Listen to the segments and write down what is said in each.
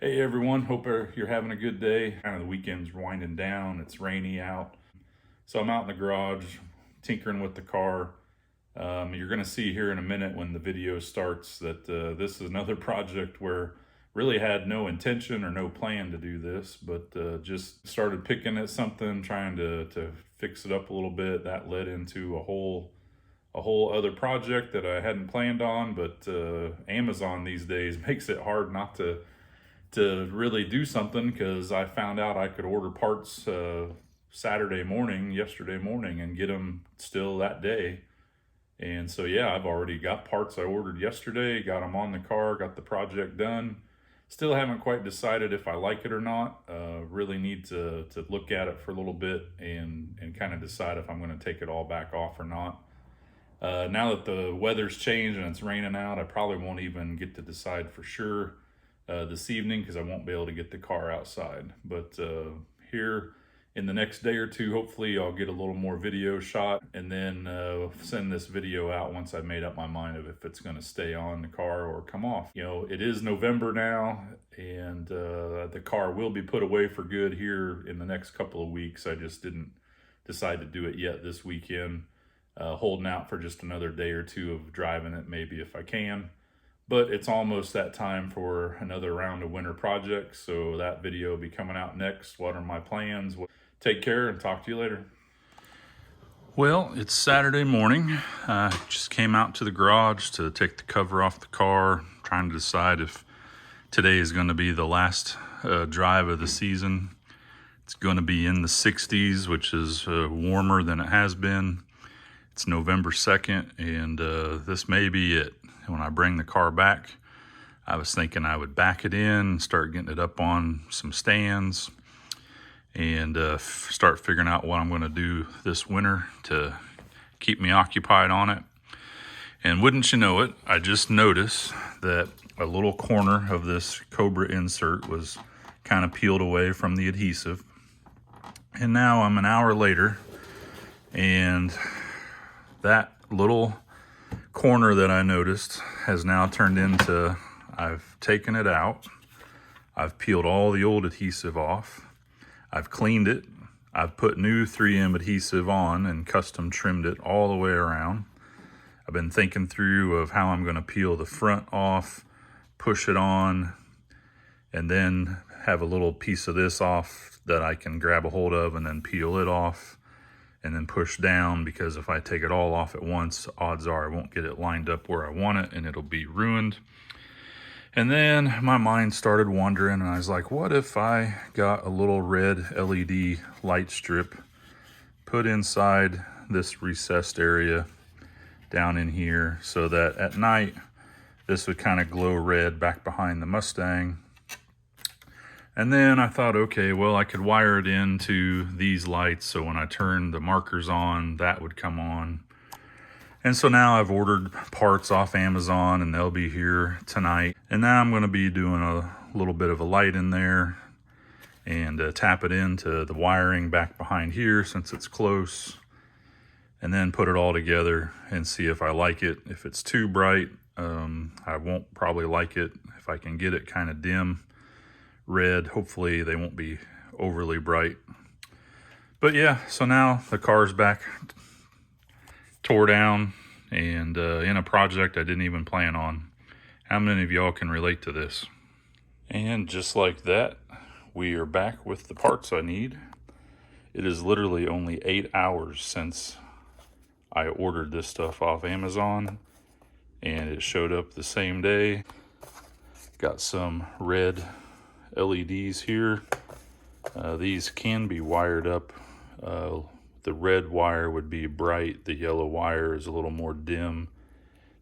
Hey everyone, hope you're having a good day. Kind of the weekend's winding down, it's rainy out. So I'm out in the garage tinkering with the car. You're going to see here in a minute when the video starts that this is another project where really had no intention or no plan to do this, but just started picking at something, trying to fix it up a little bit. That led into a whole other project that I hadn't planned on, but Amazon these days makes it hard not to really do something, because I found out I could order parts yesterday morning, and get them still that day. And so, yeah, I've already got parts I ordered yesterday, got them on the car, got the project done. Still haven't quite decided if I like it or not. Really need to look at it for a little bit and kind of decide if I'm going to take it all back off or not. Now that the weather's changed and it's raining out, I probably won't even get to decide for sure this evening, because I won't be able to get the car outside. But here in the next day or two, hopefully I'll get a little more video shot, and then send this video out once I've made up my mind of if it's going to stay on the car or come off. You know, it is November now, and the car will be put away for good here in the next couple of weeks. I just didn't decide to do it yet this weekend. Holding out for just another day or two of driving it, maybe, if I can. But it's almost that time for another round of winter projects, so that video will be coming out next. What are my plans? Take care, and talk to you later. Well, it's Saturday morning. I just came out to the garage to take the cover off the car, trying to decide if today is going to be the last drive of the season. It's going to be in the 60s, which is warmer than it has been. It's November 2nd, and this may be it. When I bring the car back, I was thinking I would back it in, start getting it up on some stands, and start figuring out what I'm going to do this winter to keep me occupied on it. And wouldn't you know it, I just noticed that a little corner of this Cobra insert was kind of peeled away from the adhesive. And now I'm an hour later, and that little corner that I noticed has now turned into, I've taken it out, I've peeled all the old adhesive off, I've cleaned it, I've put new 3M adhesive on and custom trimmed it all the way around. I've been thinking through of how I'm going to peel the front off, push it on, and then have a little piece of this off that I can grab a hold of and then peel it off, and then push down, because if I take it all off at once, odds are I won't get it lined up where I want it, and it'll be ruined. And then my mind started wandering, and I was like, what if I got a little red LED light strip put inside this recessed area down in here, so that at night this would kind of glow red back behind the Mustang. And then I thought, okay, well, I could wire it into these lights, so when I turn the markers on, that would come on. And so now I've ordered parts off Amazon, and they'll be here tonight. And now I'm going to be doing a little bit of a light in there, and tap it into the wiring back behind here since it's close, and then put it all together and see if I like it. If it's too bright, I won't probably like it. If I can get it kind of dim red, hopefully they won't be overly bright. But yeah, so now the car's back tore down, and in a project I didn't even plan on. How many of y'all can relate to this? And just like that, we are back with the parts I need. It is literally only 8 hours since I ordered this stuff off Amazon, and it showed up the same day. Got some red LEDs here. These can be wired up. The red wire would be bright, the yellow wire is a little more dim.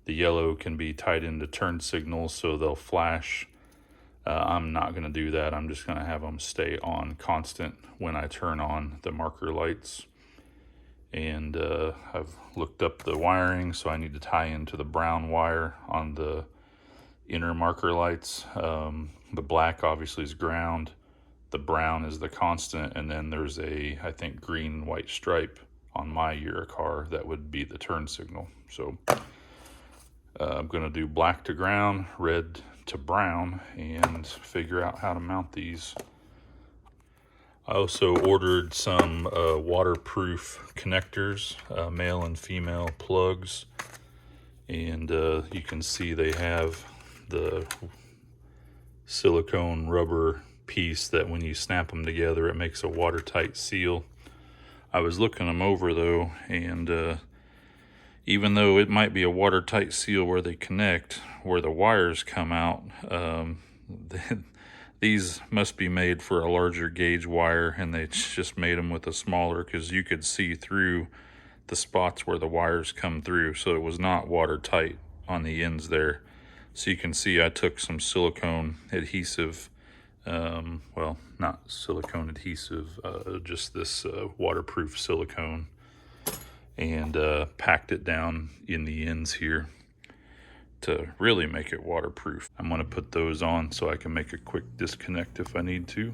The yellow can be tied into turn signals, so they'll flash. I'm not going to do that. I'm just going to have them stay on constant when I turn on the marker lights. And I've looked up the wiring, so I need to tie into the brown wire on the inner marker lights. The black obviously is ground, the brown is the constant, and then there's a, I think, green and white stripe on my Euro car that would be the turn signal. So I'm going to do black to ground, red to brown and figure out how to mount these. I also ordered some waterproof connectors, male and female plugs, and you can see they have the silicone rubber piece that when you snap them together it makes a watertight seal. I was looking them over though, and even though it might be a watertight seal where they connect, where the wires come out, these must be made for a larger gauge wire, and they just made them with a smaller, because you could see through the spots where the wires come through, so it was not watertight on the ends there. So you can see I took some silicone adhesive, well, not silicone adhesive, just this waterproof silicone, and packed it down in the ends here to really make it waterproof. I'm going to put those on so I can make a quick disconnect if I need to.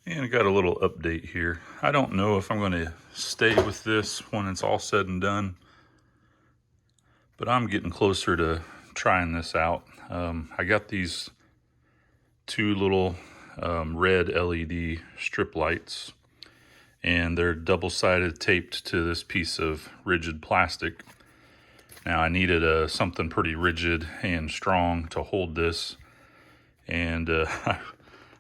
And I got a little update here. I don't know if I'm going to stay with this when it's all said and done, but I'm getting closer to trying this out. I got these two little red LED strip lights, and they're double-sided taped to this piece of rigid plastic. Now I needed something pretty rigid and strong to hold this, and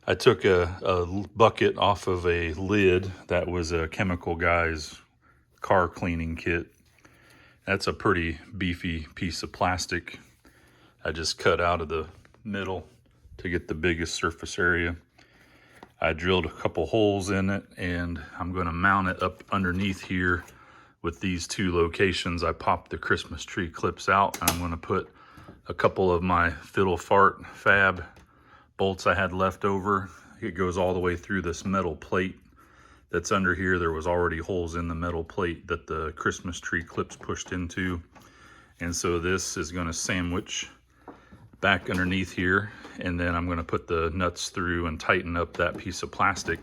I took a bucket off of a lid that was a chemical guy's car cleaning kit. That's a pretty beefy piece of plastic. I just cut out of the middle to get the biggest surface area. I drilled a couple holes in it, and I'm going to mount it up underneath here with these two locations. I popped the Christmas tree clips out. I'm going to put a couple of my Fiddle Fart Fab bolts I had left over. It goes all the way through this metal plate that's under here. There was already holes in the metal plate that the Christmas tree clips pushed into. And so this is going to sandwich back underneath here. And then I'm going to put the nuts through and tighten up that piece of plastic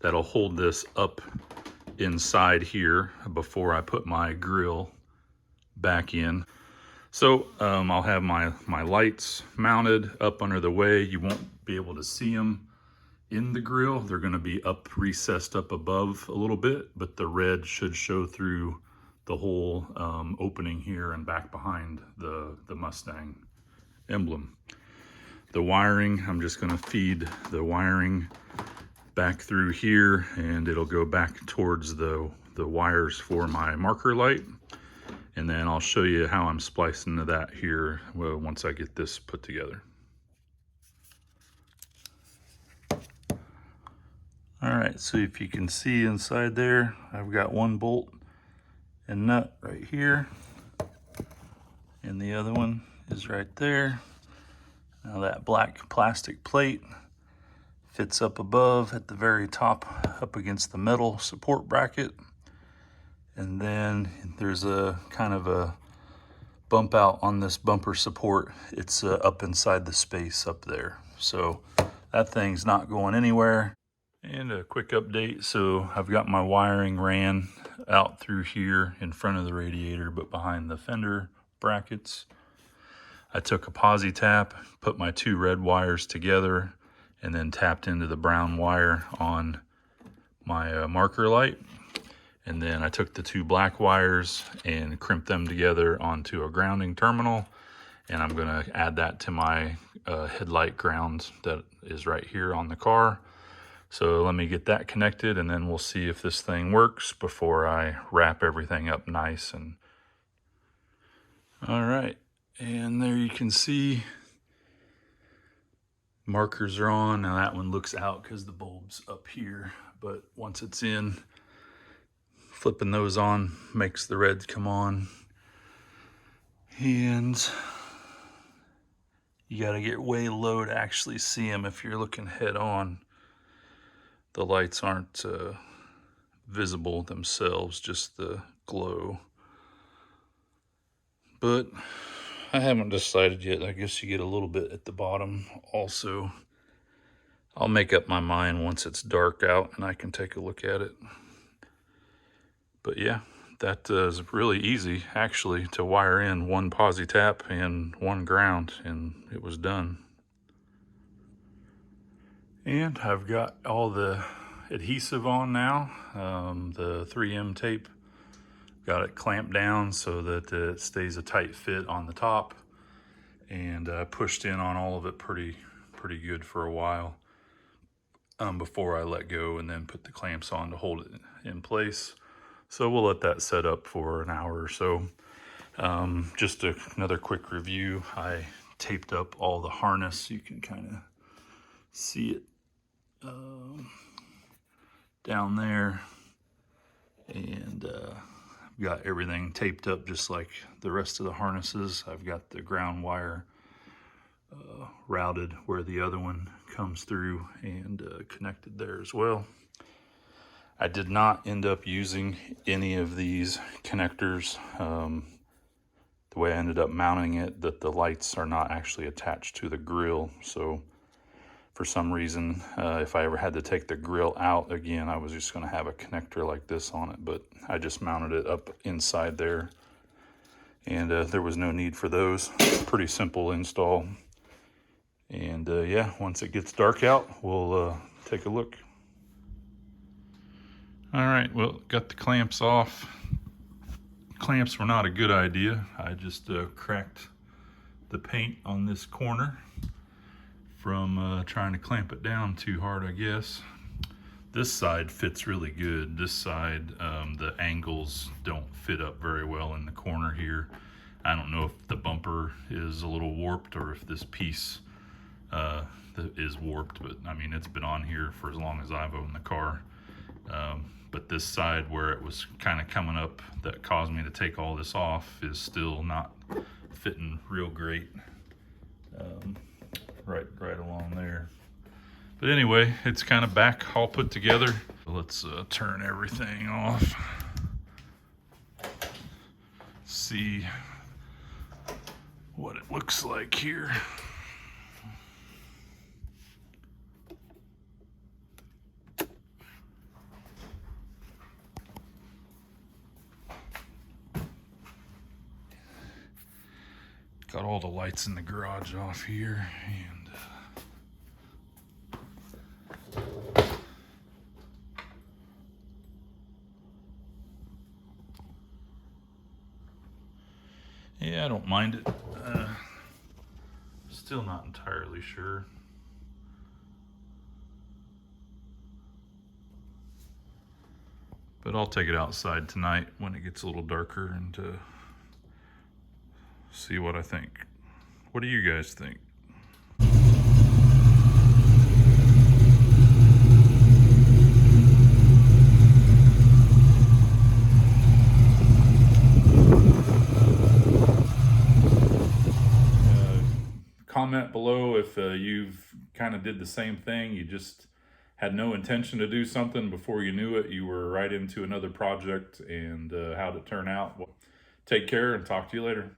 that'll hold this up inside here before I put my grill back in. So I'll have my lights mounted up under the way. You won't be able to see them in the grill. They're going to be up, recessed up above a little bit, but the red should show through the whole opening here and back behind the Mustang emblem. The wiring, I'm just going to feed the wiring back through here, and it'll go back towards the wires for my marker light. And then I'll show you how I'm splicing to that here once I get this put together. All right, so if you can see inside there, I've got one bolt and nut right here, and the other one is right there. Now that black plastic plate fits up above at the very top up against the metal support bracket. And then there's a kind of a bump out on this bumper support. It's up inside the space up there. So that thing's not going anywhere. And a quick update. So I've got my wiring ran out through here in front of the radiator, but behind the fender brackets. I took a posi tap, put my two red wires together, and then tapped into the brown wire on my marker light. And then I took the two black wires and crimped them together onto a grounding terminal. And I'm gonna add that to my headlight ground that is right here on the car. So let me get that connected, and then we'll see if this thing works before I wrap everything up nice. And all right, and there you can see markers are on. Now that one looks out because the bulb's up here, but once it's in, flipping those on makes the red come on. And you got to get way low to actually see them. If you're looking head on, the lights aren't visible themselves, just the glow. But I haven't decided yet. I guess you get a little bit at the bottom also. I'll make up my mind once it's dark out and I can take a look at it. But yeah, that is really easy actually to wire in one posi tap and one ground, and it was done. And I've got all the adhesive on now, the 3M tape. Got it clamped down so that it stays a tight fit on the top, and pushed in on all of it pretty good for a while before I let go and then put the clamps on to hold it in place. So we'll let that set up for an hour or so. Just another quick review. I taped up all the harness. You can kind of see it down there, and got everything taped up just like the rest of the harnesses. I've got the ground wire routed where the other one comes through, and connected there as well. I did not end up using any of these connectors. The way I ended up mounting it, that the lights are not actually attached to the grill, so for some reason, if I ever had to take the grill out again, I was just going to have a connector like this on it, but I just mounted it up inside there, and there was no need for those. Pretty simple install. And yeah, once it gets dark out, we'll take a look. All right, well, got the clamps off. Clamps were not a good idea. I just cracked the paint on this corner from trying to clamp it down too hard, I guess. This side fits really good. This side, the angles don't fit up very well in the corner here. I don't know if the bumper is a little warped or if this piece is warped, but I mean, it's been on here for as long as I've owned the car. But this side where it was kind of coming up that caused me to take all this off is still not fitting real great. Right along there. But anyway, it's kind of back all put together. Let's turn everything off. See what it looks like here. Got all the lights in the garage off here, and yeah, I don't mind it. Still not entirely sure. But I'll take it outside tonight when it gets a little darker and see what I think. What do you guys think? Comment below if you've kind of did the same thing. You just had no intention to do something, before you knew it, you were right into another project, and how'd it turn out? Well, take care and talk to you later.